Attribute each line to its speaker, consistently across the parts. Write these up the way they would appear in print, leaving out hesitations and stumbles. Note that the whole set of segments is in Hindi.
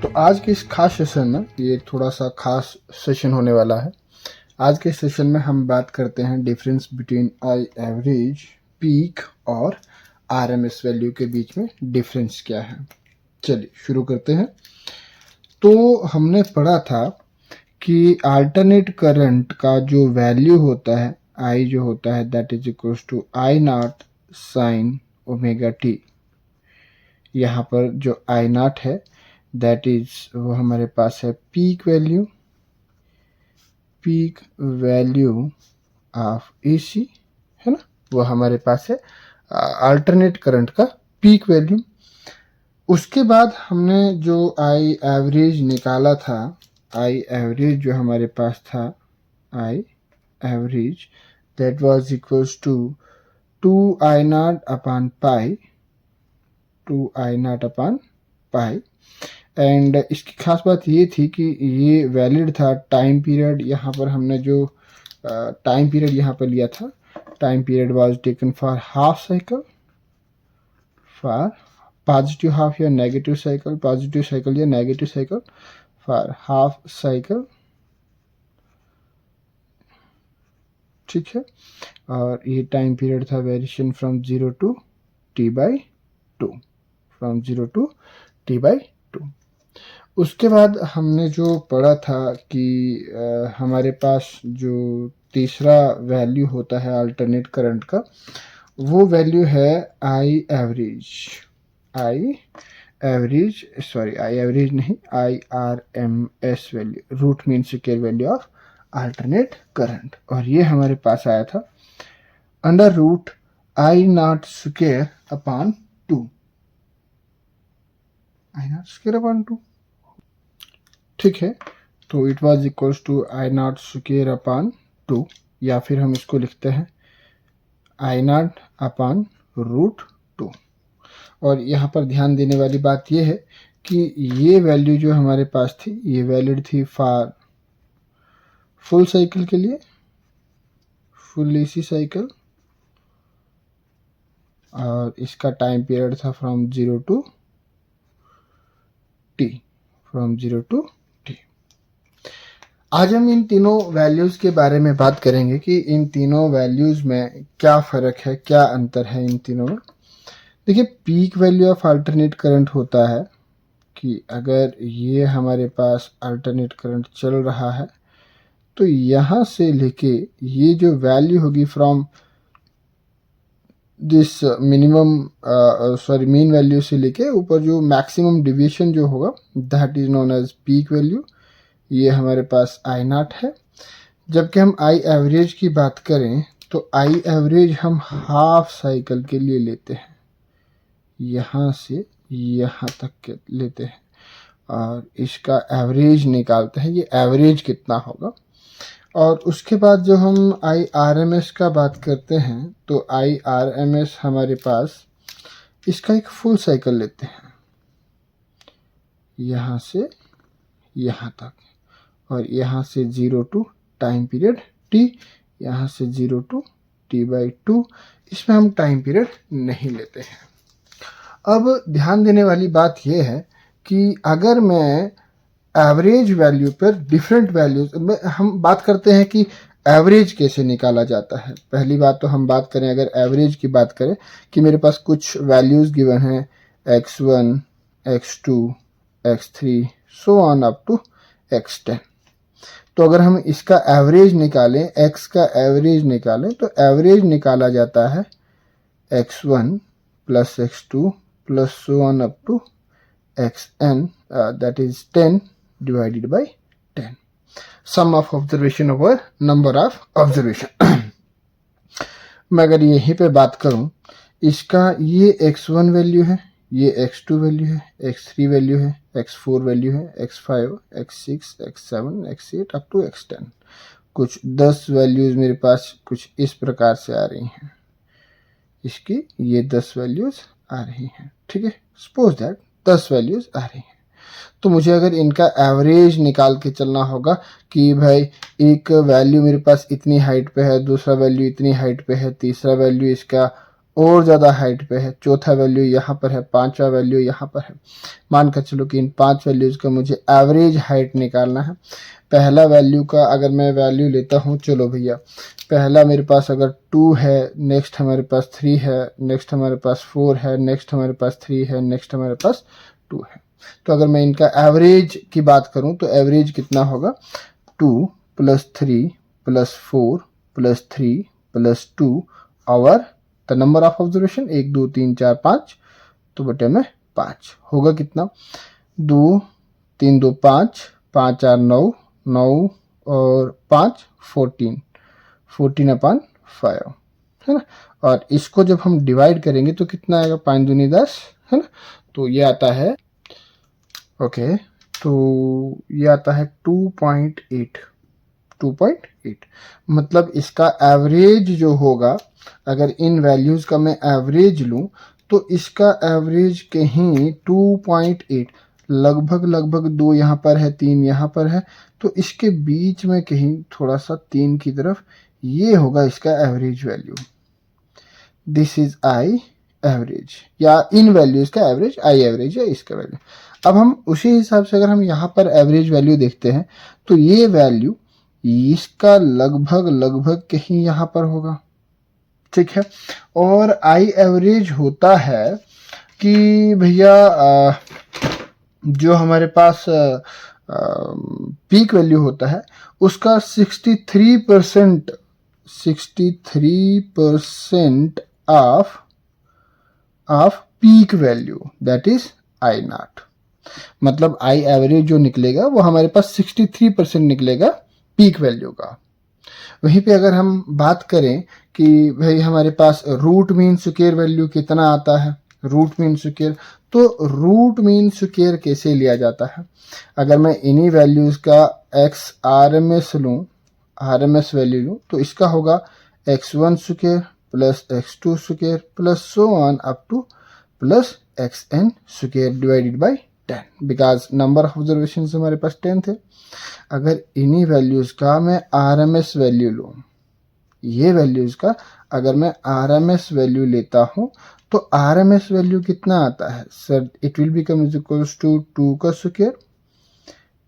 Speaker 1: तो आज के इस खास सेशन में, ये थोड़ा सा खास सेशन होने वाला है। आज के सेशन में हम बात करते हैं difference between I average, peak और आरएमएस वैल्यू के बीच में डिफरेंस क्या है। चलिए शुरू करते हैं। तो हमने पढ़ा था कि अल्टरनेट करंट का जो वैल्यू होता है, आई जो होता है, that is equals to I not sine omega T. यहाँ पर जो आई नॉट है दैट इज वो हमारे पास है पीक वैल्यू ऑफ एसी, है ना, वो हमारे पास है अल्टरनेट करंट का पीक वैल्यू। उसके बाद हमने जो आई एवरेज निकाला था, आई एवरेज जो हमारे पास था, I average that was equals to 2 I not upon pi, 2 I not upon pi. And इसकी खास बात ये थी कि ये वैलिड था टाइम पीरियड। यहाँ पर हमने जो टाइम पीरियड यहाँ पर लिया था, time period was taken for half cycle, for positive half या नेगेटिव साइकिल, पॉजिटिव साइकिल या negative cycle, for half cycle, ठीक है। और ये टाइम पीरियड था variation from 0 to t/2, from 0 to t/2। उसके बाद हमने जो पढ़ा था कि हमारे पास जो तीसरा वैल्यू होता है अल्टरनेट करंट का, वो वैल्यू है आई एवरेज, आई एवरेज नहीं, IRMS value, root mean square value of alternate current. और ये हमारे पास आया था under root I not square upon 2, I not square upon 2, ठीक है। तो it was equals to I not square upon 2, या फिर हम इसको लिखते हैं आई नॉट अपॉन रूट 2। और यहाँ पर ध्यान देने वाली बात यह है कि ये वैल्यू जो हमारे पास थी, ये वैलिड थी फॉर फुल साइकिल के लिए, फुल एसी साइकिल, और इसका टाइम पीरियड था from 0 to T, from 0 to T. आज हम इन तीनों वैल्यूज के बारे में बात करेंगे कि इन तीनों वैल्यूज में क्या फ़र्क है, क्या अंतर है इन तीनों में। देखिए, peak value of alternate current होता है कि अगर ये हमारे पास अल्टरनेट करंट चल रहा है तो यहाँ से लेके ये जो वैल्यू होगी फ्रॉम दिस मीन वैल्यू से लेके ऊपर जो मैक्सिमम डिविएशन जो होगा, that is known as peak value. ये हमारे पास आई नॉट है। जबकि हम आई एवरेज की बात करें तो आई एवरेज हम हाफ साइकिल के लिए लेते हैं, यहाँ से यहाँ तक के लेते हैं और इसका एवरेज निकालते हैं, ये एवरेज कितना होगा। और उसके बाद जो हम IRMS का बात करते हैं तो IRMS हमारे पास इसका एक फुल साइकिल लेते हैं, यहाँ से यहाँ तक, और यहाँ से 0 टू टाइम पीरियड t, यहाँ से 0 टू t/2। इसमें हम टाइम पीरियड नहीं लेते हैं। अब ध्यान देने वाली बात यह है कि अगर मैं एवरेज वैल्यू पर डिफरेंट वैल्यूज, हम बात करते हैं कि एवरेज कैसे निकाला जाता है। पहली बात तो हम बात करें, अगर एवरेज की बात करें कि मेरे पास कुछ वैल्यूज गिवन हैं x1, x2, x3 so on up to x10। तो अगर हम इसका एवरेज निकालें, x का एवरेज निकालें, तो एवरेज निकाला जाता है x1 plus x2 plus so on up to xn, that is 10 divided by 10, sum of observation over number of observation। मैं अगर यहीं पे बात करूं, इसका ये x1 वैल्यू है, ये x2 वैल्यू है, x3 वैल्यू है, x4 वैल्यू है, x5, x6, x7, x8 up to x10। कुछ 10 वैल्यूज मेरे पास कुछ इस प्रकार से आ रही हैं, इसकी ये 10 वैल्यूज आ रही हैं, ठीक है। सपोज दैट 10 वैल्यूज आ रही हैं, तो मुझे अगर इनका एवरेज निकाल के चलना होगा कि भाई एक वैल्यू मेरे पास इतनी हाइट पे है, दूसरा वैल्यू इतनी हाइट पे है, तीसरा वैल्यू इसका और ज़्यादा हाइट पे है, चौथा वैल्यू यहाँ पर है, पांचवा वैल्यू यहाँ पर है। मान कर चलो कि इन 5 वैल्यूज़ का मुझे एवरेज हाइट निकालना है। पहला वैल्यू का अगर मैं वैल्यू लेता हूँ, चलो भैया पहला मेरे पास अगर 2 है, नेक्स्ट हमारे पास 3 है, नेक्स्ट हमारे पास 4 है, नेक्स्ट हमारे पास 3 है, नेक्स्ट हमारे पास 2 है। तो अगर मैं इनका एवरेज की बात करूँ तो एवरेज कितना होगा, 2 + 3 + 4 + 3 + 2 और द नंबर ऑफ ऑब्जर्वेशन 1 2 3 4 5, तो बटे में 5 होगा कितना, 2 3 2 5 5 4 9 9 और 5 14 14/5 है ना। और इसको जब हम डिवाइड करेंगे तो कितना आएगा, 5 दूनी 10 है ना। तो ये आता है ओके, तो ये आता है 2.8 मतलब इसका एवरेज जो होगा, अगर इन वैल्यूज़ का मैं एवरेज लूँ तो इसका एवरेज कहीं 2.8, लगभग 2 यहाँ पर है, 3 यहाँ पर है, तो इसके बीच में कहीं थोड़ा सा 3 की तरफ, ये होगा इसका average value. This is I average, या इन वैल्यूज़ का एवरेज आई एवरेज है इसका वैल्यू। अब हम उसी हिसाब से अगर हम यहाँ पर एवरेज वैल्यू देखते हैं तो ये वैल्यू इसका लगभग कहीं यहाँ पर होगा, ठीक है। और आई एवरेज होता है कि भैया जो हमारे पास पीक वैल्यू होता है उसका 63% off peak value, that is I not. मतलब आई एवरेज जो निकलेगा वो हमारे पास 63% निकलेगा पीक वैल्यू का। वहीं पे अगर हम बात करें कि भाई हमारे पास रूट मीन स्क्वायर वैल्यू कितना आता है, रूट मीन स्क्वायर, तो रूट मीन स्क्वायर कैसे लिया जाता है, अगर मैं इन्हीं वैल्यूज़ का एक्स आरएमएस लूँ, आरएमएस वैल्यू लूँ, तो इसका होगा x1 square plus x2 square plus so on up two plus xn square divided by 10, because number of observation हमारे पास 10 थे। अगर इन्हीं वैल्यूज़ का मैं आरएमएस वैल्यू लूँ, ये वैल्यूज़ का अगर मैं आरएमएस वैल्यू लेता हूँ तो आरएमएस वैल्यू कितना आता है sir, it will become is equals to 2 का स्क्वायर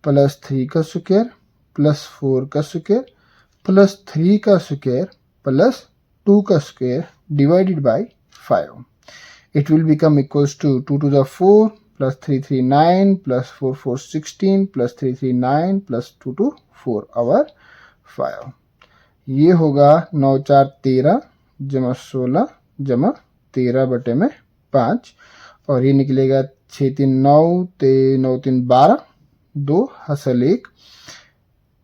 Speaker 1: प्लस 3 का स्क्वायर प्लस 4 का स्क्वायर प्लस 3 का स्क्वायर प्लस 2 का square divided by 5। It will become equals to 2 to the 4 plus 3 3 9 plus 4 4 16 plus 3 3 9 plus 2 2 4 और 5। ये होगा 9 4 13 जमा 16 जमा 13 बटे में 5, और ये निकलेगा 6 3 9 9 3 12 2 हसल 1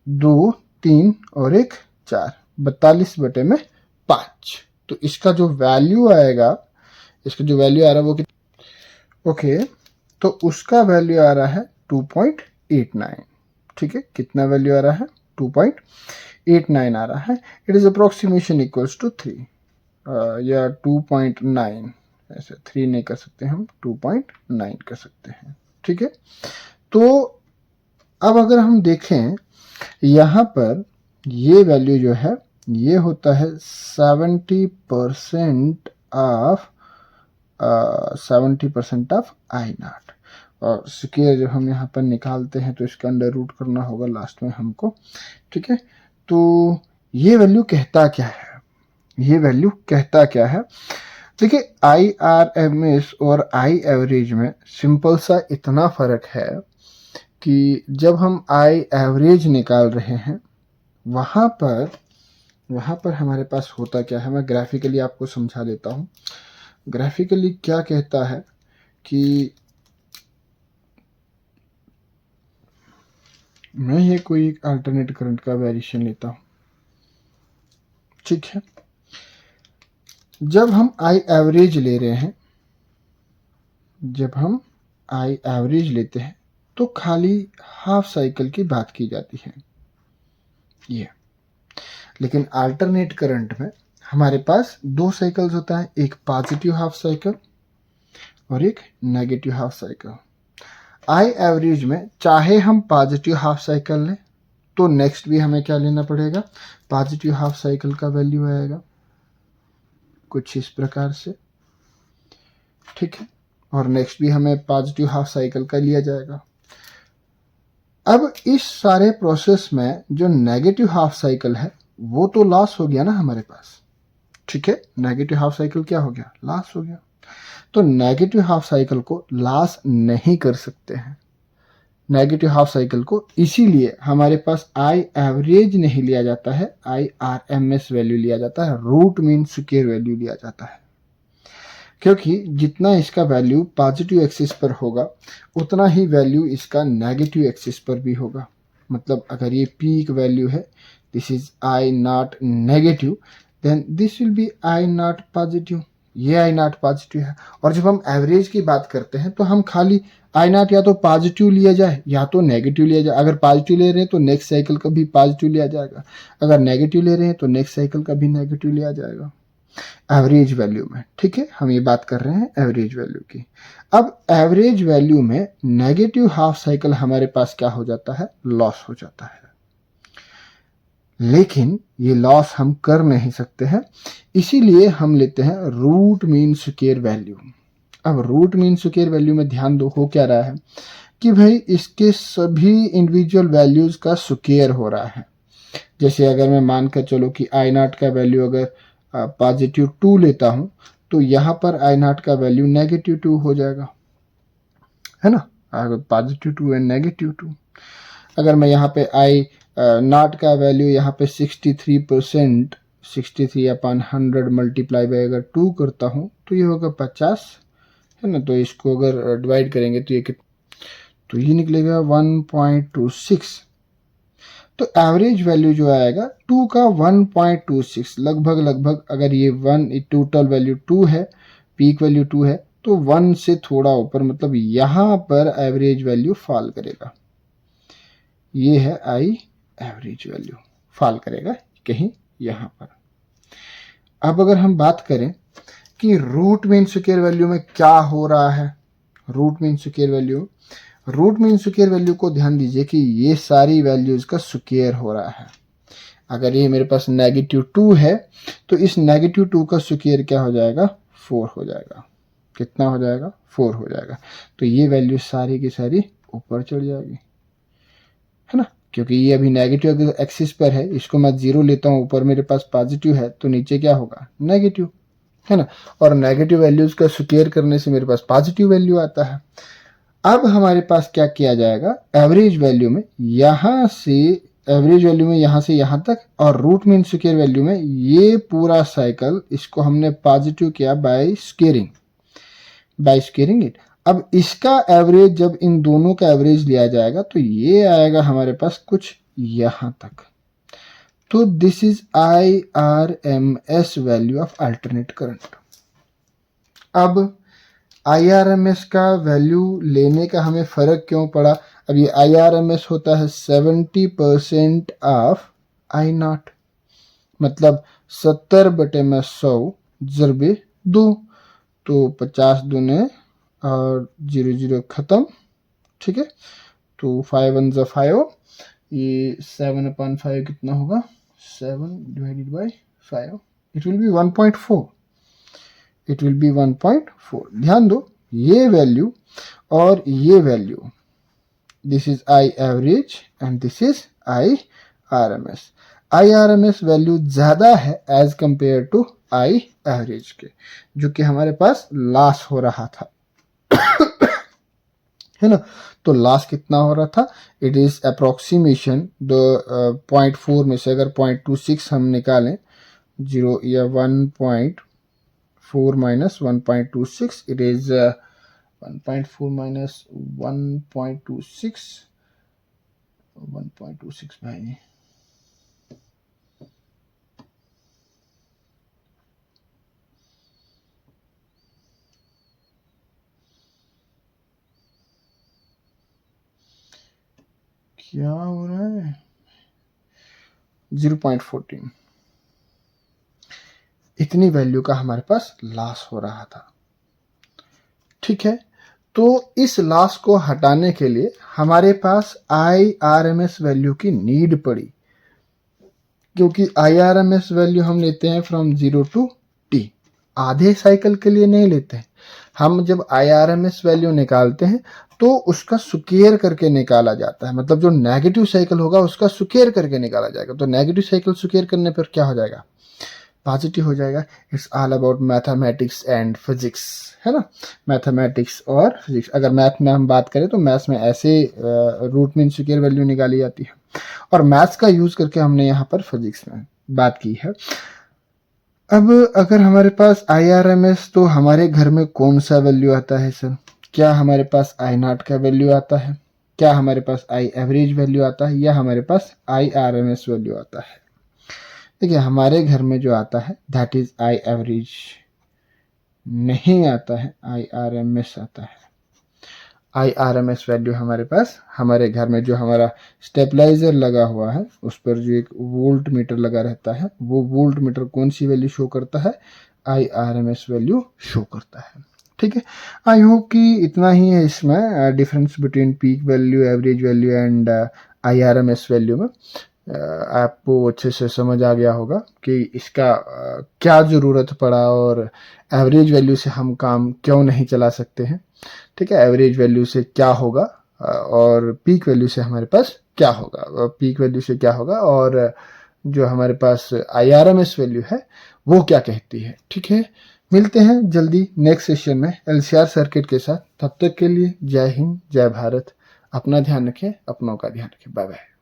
Speaker 1: 2 3 और 1 4 42 बटे में 5। तो इसका जो वैल्यू आएगा, इसका जो वैल्यू आ रहा है वो ओके, तो उसका वैल्यू आ रहा है 2.89, ठीक है। कितना वैल्यू आ रहा है, 2.89 आ रहा है। It is approximation equals to 3 या 2.9, ऐसे 3 नहीं कर सकते हम, 2.9 कर सकते हैं, ठीक है। तो अब अगर हम देखें यहाँ पर ये वैल्यू जो है ये होता है 70% ऑफ आई नॉट, और स्क्वायर जब हम यहाँ पर निकालते हैं तो इसका अंडर रूट करना होगा लास्ट में हमको, ठीक है। तो ये वैल्यू कहता क्या है, ये वैल्यू कहता क्या है, देखिए आई आर एम एस और आई एवरेज में सिंपल सा इतना फ़र्क है कि जब हम आई एवरेज निकाल रहे हैं वहाँ पर हमारे पास होता क्या है, मैं ग्राफिकली आपको समझा देता हूँ। ग्राफिकली क्या कहता है कि मैं ये कोई एक अल्टरनेट करंट का वेरिएशन लेता हूँ, ठीक है। जब हम आई एवरेज ले रहे हैं, जब हम आई एवरेज लेते हैं तो खाली हाफ साइकिल की बात की जाती है ये, लेकिन अल्टरनेट करंट में हमारे पास 2 साइकिल्स होता है, एक पॉजिटिव हाफ साइकिल और एक negative half cycle. I average में चाहे हम पॉजिटिव हाफ साइकिल लें तो नेक्स्ट भी हमें क्या लेना पड़ेगा, पॉजिटिव हाफ साइकिल का वैल्यू आएगा, कुछ इस प्रकार से, ठीक है। और नेक्स्ट भी हमें पॉजिटिव हाफ साइकिल का लिया जाएगा। अब इस सारे प्रोसेस में जो नेगेटिव हाफ साइकिल है वो तो लॉस हो गया ना हमारे पास, ठीक है। नेगेटिव हाफ साइकिल क्या हो गया, लॉस हो गया। तो नेगेटिव हाफ साइकिल को लॉस नहीं कर सकते हैं, नेगेटिव हाफ साइकिल को, इसीलिए हमारे पास आई एवरेज नहीं लिया जाता है, IRMS वैल्यू लिया जाता है, रूट मीन स्क्वायर वैल्यू लिया जाता है। क्योंकि जितना इसका वैल्यू पॉजिटिव एक्सिस पर होगा उतना ही वैल्यू इसका नेगेटिव एक्सिस पर भी होगा। मतलब अगर ये पीक वैल्यू है, this is I not negative, then this will be I not positive, ये I नॉट पॉजिटिव है। और जब हम एवरेज की बात करते हैं तो हम खाली I नॉट या तो पॉजिटिव लिया जाए या तो नेगेटिव लिया जाए। अगर पॉजिटिव ले रहे हैं तो नेक्स्ट साइकिल का भी पॉजिटिव लिया जाएगा, अगर नेगेटिव ले रहे हैं तो नेक्स्ट साइकिल का भी नेगेटिव लिया जाएगा एवरेज वैल्यू में, ठीक है। हम ये बात कर रहे हैं एवरेज वैल्यू की। अब एवरेज वैल्यू में नेगेटिव हाफ साइकिल हमारे पास क्या हो जाता है, लॉस हो जाता है। लेकिन ये लॉस हम कर नहीं सकते हैं, इसीलिए हम लेते हैं रूट मीन स्क्वायर वैल्यू। अब रूट मीन स्क्वायर वैल्यू में ध्यान दो, हो क्या रहा है कि भाई इसके सभी इंडिविजुअल वैल्यूज का स्क्वायर हो रहा है। जैसे अगर मैं मानकर चलो कि I नॉट का वैल्यू अगर पॉजिटिव 2 लेता हूं तो यहां पर I नॉट का वैल्यू नेगेटिव 2 हो जाएगा, है ना। अगर पॉजिटिव 2 एंड नेगेटिव 2, अगर मैं यहाँ पे I नॉट का वैल्यू यहाँ पे 63%, 63/100 मल्टीप्लाई बाय अगर 2 करता हूँ तो ये होगा 50, है ना। तो इसको अगर डिवाइड करेंगे तो ये निकलेगा 1.26। तो एवरेज वैल्यू जो आएगा 2 का 1.26, लगभग अगर ये 1 टोटल वैल्यू 2 है, पीक वैल्यू 2 है, तो 1 से थोड़ा ऊपर, मतलब यहां पर एवरेज वैल्यू फॉल करेगा। ये है आई एवरेज वैल्यू, फॉल करेगा कहीं यहां पर। अब अगर हम बात करें कि रूट मीन स्क्वायर वैल्यू में क्या हो रहा है, रूट मीन स्क्वायर वैल्यू को ध्यान दीजिए कि ये सारी वैल्यूज का स्क्वायर हो रहा है। अगर ये मेरे पास -2 है तो इस -2 का स्क्वायर क्या हो जाएगा, 4 हो जाएगा। कितना हो जाएगा, 4 हो जाएगा। तो ये वैल्यू सारी की सारी ऊपर चढ़ जाएगी, है ना। क्योंकि ये अभी नेगेटिव एक्सिस पर है, इसको मैं 0 लेता हूँ, ऊपर मेरे पास पॉजिटिव है तो नीचे क्या होगा, नेगेटिव, है ना। और नेगेटिव वैल्यूज का स्क्वायर करने से मेरे पास पॉजिटिव वैल्यू आता है। अब हमारे पास क्या किया जाएगा, एवरेज वैल्यू में यहां से यहां तक, और रूट मीन स्क्वायर वैल्यू में ये पूरा साइकिल, इसको हमने पॉजिटिव किया बाय स्क्वेयरिंग इट। अब इसका एवरेज, जब इन दोनों का एवरेज लिया जाएगा तो ये आएगा हमारे पास कुछ यहां तक। तो this is IRMS value of alternate current. अब IRMS का वैल्यू लेने का हमें फर्क क्यों पड़ा, अब ये IRMS होता है 70% ऑफ I नॉट, मतलब 70/100 ज़रबे 2, तो 50 दूने और 0 खत्म, ठीक है। तो 5 1 ज़ा 5, ये 7/5 कितना होगा, 7 divided by 5, it will be 1.4, it will be 1.4। ध्यान दो, ये वैल्यू और ये value, this is I average and this is IRMS। IRMS value ज्यादा है as compare to I average के, जो कि हमारे पास लॉस हो रहा था, है ना। तो लॉस कितना हो रहा था, इट इज अप्रोक्सीमेशन, 0.4 में से अगर 0.26 हम निकालें, 0 या 1.4 minus 1.26, it is 1.4 minus 1.26, 1.26 भाई, क्या हो रहा है, 0.14, इतनी वैल्यू का हमारे पास लॉस हो रहा था, ठीक है। तो इस लॉस को हटाने के लिए हमारे पास IRMS वैल्यू की नीड पड़ी, क्योंकि IRMS वैल्यू हम लेते हैं फ्रॉम 0 to T, आधे साइकिल के लिए नहीं लेते हैं। हम जब IRMS वैल्यू निकालते हैं तो उसका स्क्वायर करके निकाला जाता है, मतलब जो नेगेटिव साइकिल होगा उसका स्क्वायर करके निकाला जाएगा। तो नेगेटिव साइकिल स्क्वायर करने पर क्या हो जाएगा, पॉजिटिव हो जाएगा। It's all about mathematics and physics, है ना, मैथमेटिक्स और फिजिक्स। अगर मैथ में हम बात करें तो मैथ्स में ऐसे रूट मीन स्क्वायर वैल्यू निकाली जाती है, और मैथ्स का यूज करके हमने यहाँ पर फिजिक्स में बात की है। अब अगर हमारे पास IRMS, तो हमारे घर में कौन सा वैल्यू आता है सर? क्या हमारे पास I0 का वैल्यू आता है, क्या हमारे पास I एवरेज वैल्यू आता है, या हमारे पास IRMS वैल्यू आता है? देखिए हमारे घर में जो आता है दैट इज I एवरेज, नहीं आता है IRMS आता है। IRMS वैल्यू हमारे पास, हमारे घर में जो हमारा स्टेबलाइजर लगा हुआ है उस पर जो एक वोल्ट मीटर लगा रहता है, वो वोल्ट मीटर कौन सी वैल्यू शो करता है? IRMS वैल्यू शो करता है। ठीक है, आई होप कि इतना ही है इसमें difference between peak value, average value and IRMS value में। आपको अच्छे से समझ आ गया होगा कि इसका क्या ज़रूरत पड़ा और एवरेज वैल्यू से हम काम क्यों नहीं चला सकते हैं। ठीक है, एवरेज वैल्यू से क्या होगा और पीक वैल्यू से हमारे पास क्या होगा, पीक वैल्यू से क्या होगा, और जो हमारे पास IRMS वैल्यू है वो क्या कहती है। ठीक है, मिलते हैं जल्दी नेक्स्ट सेशन में LCR सर्किट के साथ। तब तक के लिए जय हिंद, जय भारत। अपना ध्यान रखें, अपनों का ध्यान रखें। Bye bye.